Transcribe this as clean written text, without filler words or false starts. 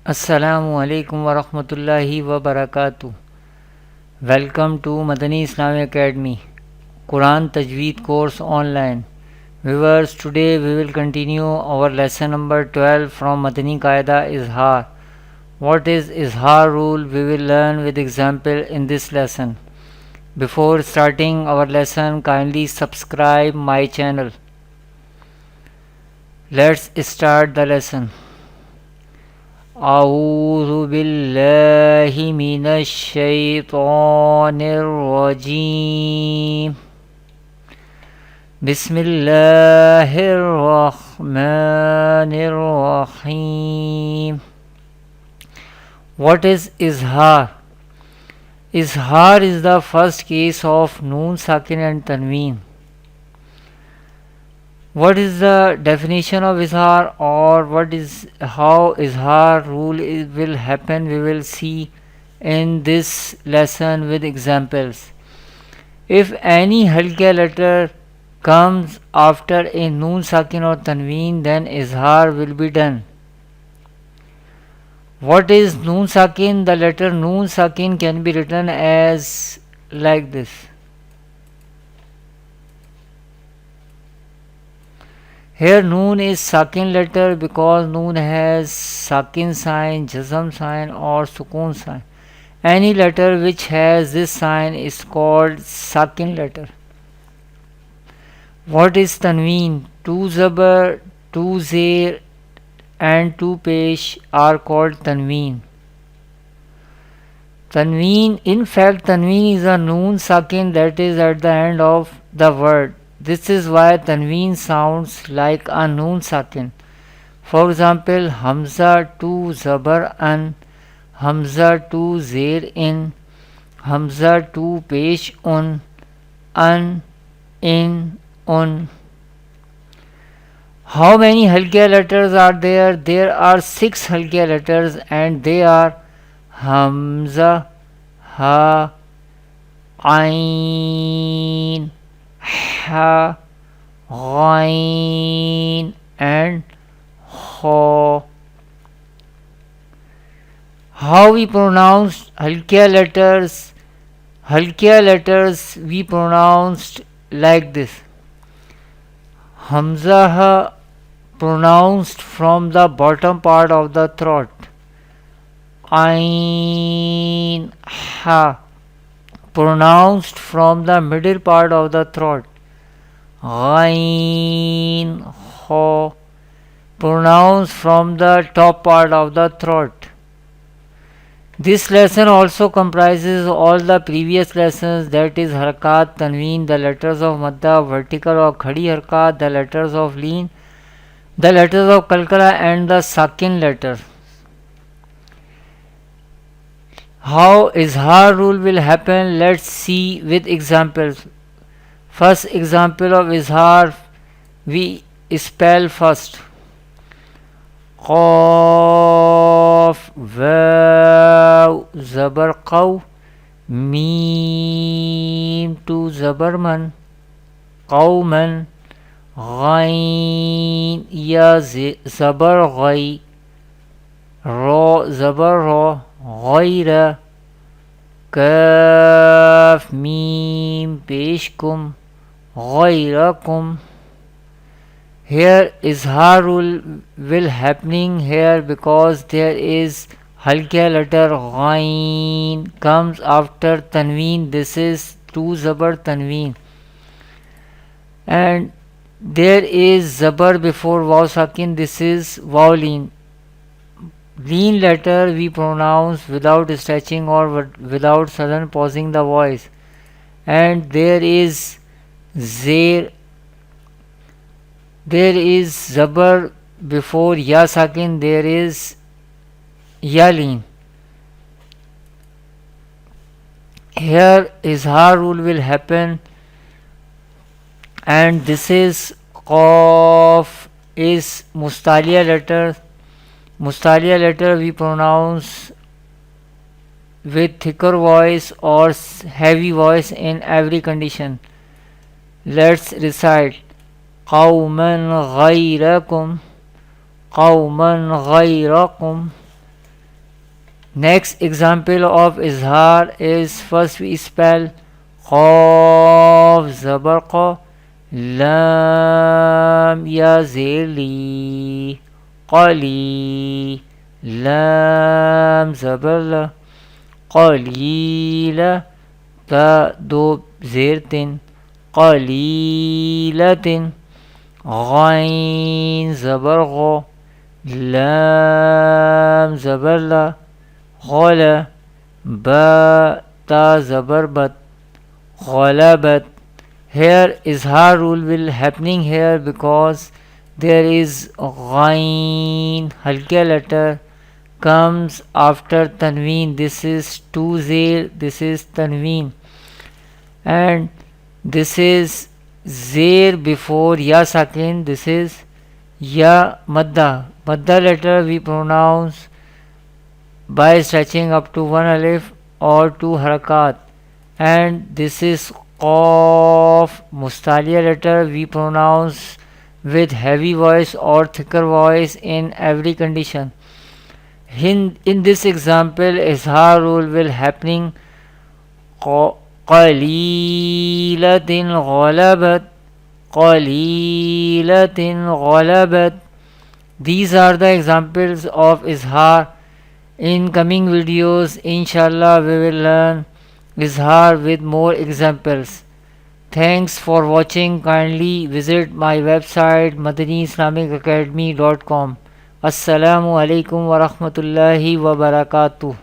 Assalamu alaikum wa rahmatullahi wa barakatuh. Welcome to Madani Islamic Academy Quran Tajweed course online. Viewers, today we will continue our lesson number 12 from Madani Qaida Izhar. What is Izhar rule? We will learn with example in this lesson. Before starting our lesson, kindly subscribe my channel. Let's start the lesson. أعوذ بالله من الشيطان الرجيم بسم الله الرحمن الرحيم. What is Izhar? Izhar is the first case of Noon Sakin and Tanween. What is the definition of Izhar, or how Izhar rule will happen, we will see in this lesson with examples. If any halqa letter comes after a Noon Sakin or Tanween, then Izhar will be done. What is Noon Sakin? The letter Noon Sakin can be written as like this. Here Noon is Sakin letter because Noon has Sakin sign, Jazm sign or Sukun sign. Any letter which has this sign is called Sakin letter. What is Tanween? Two Zabar, two Zer and two Pesh are called Tanween. In fact, Tanween is a Noon Sakin that is at the end of the word. This is why Tanween sounds like a Noon Sakin. For example, Hamza to Zabar an, Hamza to Zer in, Hamza to Pesh un, in, un. How many halqa letters are there? There are 6 halqa letters and they are Hamza, Ha, Ain, Ha, Ghain and Kha. How we pronounce halqa letters? Halqa letters we pronounced like this. Hamza pronounced from the bottom part of the throat. Ain Ha pronounced from the middle part of the throat. Ghain Kha pronounced from the top part of the throat. This lesson also comprises all the previous lessons, that is Harakat, Tanween, the letters of Madda, vertical or Khadi Harakat, the letters of Leen, the letters of Kalkala and the Sakin letter. How Izhar rule will happen, let's see with examples. First example of Izhar we spell first. Qaf, Vav, Zabar Qaw, Mim to Zabar Man, Qawman, Ghain, Ya Zabar Ghai, Ra Zabar Ra, Ghaira, Kaf, Mim, Peshkum, Ghairakum. Here Izhar rule will happening here because there is halqa letter Ghain comes after Tanween. This is two Zabar Tanween. And there is Zabar before Waw Sakin. This is Waw Leen. Leen letter we pronounce without stretching or without sudden pausing the voice. And there is Zer. There is Zabar before Ya Sakin, there is Ya Leen. Here Izhar rule will happen, and this is Qaf is Mustaliya letter. Mustaliya letter we pronounce with thicker voice or heavy voice in every condition. Let's recite. قوما غيركم قوما غيركم. Next example of izhar is, first we spell qaf zabar qa, lam ya zer li, qali, lam zabar la, qalila, ta do zer tin, qalilatin, ghain zabar gha, lam zabar la, ghala, ba ta zabar bat, ghalabat. Here izhar rule will happening here because there is ghain, halka letter comes after tanween. This is two zer, this is tanween, and this is zer before ya sakin, this is ya madda. Madda letter we pronounce by stretching up to one alif or two harakat, and this is qaf. Mustaliya letter we pronounce with heavy voice or thicker voice in every condition. In this example, izhar rule will happening qalilatin ghalabat, qalilatin ghalabat. These are the examples of izhar. In coming videos, inshallah, we will learn izhar with more examples. Thanks for watching. Kindly visit my website madaniislamicacademy.com. Assalamu alaikum wa rahmatullahi wa barakatuh.